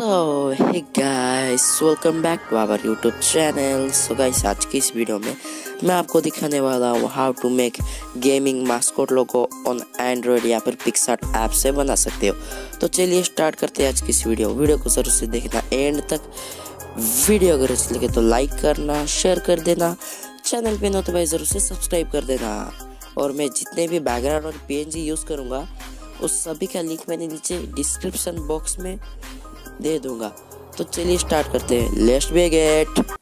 Hey guys, welcome back to our YouTube channel. So guys, आज की इस video में मैं आपको दिखाने वाला हूँ how to make gaming mascot logo on Android या फिर पिक्सार्ट ऐप से बना सकते हो। तो चलिए स्टार्ट करते हैं आज की इस वीडियो को जरूर से देखना एंड तक। वीडियो अगर अच्छी लगे तो लाइक करना, शेयर कर देना, चैनल पे तो भाई जरूर से सब्सक्राइब कर देना। और मैं जितने भी बैकग्राउंड और PNG यूज़ करूँगा उस सभी का लिंक मैंने नीचे डिस्क्रिप्शन बॉक्स में दे दूंगा। तो चलिए स्टार्ट करते हैं, लेट्स बिगिन।